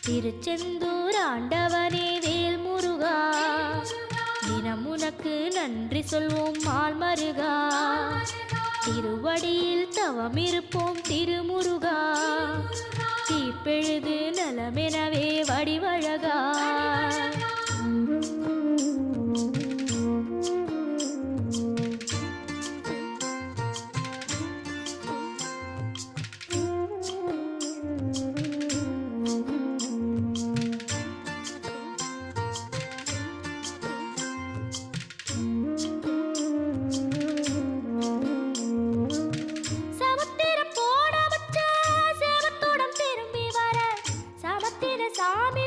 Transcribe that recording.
திருச்செந்தூர் ஆண்டவனே வேல் முருகா, தினம் உனக்கு நன்றி சொல்வோம் மால் மருகா. திருவடியில் தவம் இருப்போம் திருமுருகா, தீப்பெழுது நலமெனவே வடிவழகா. சாமி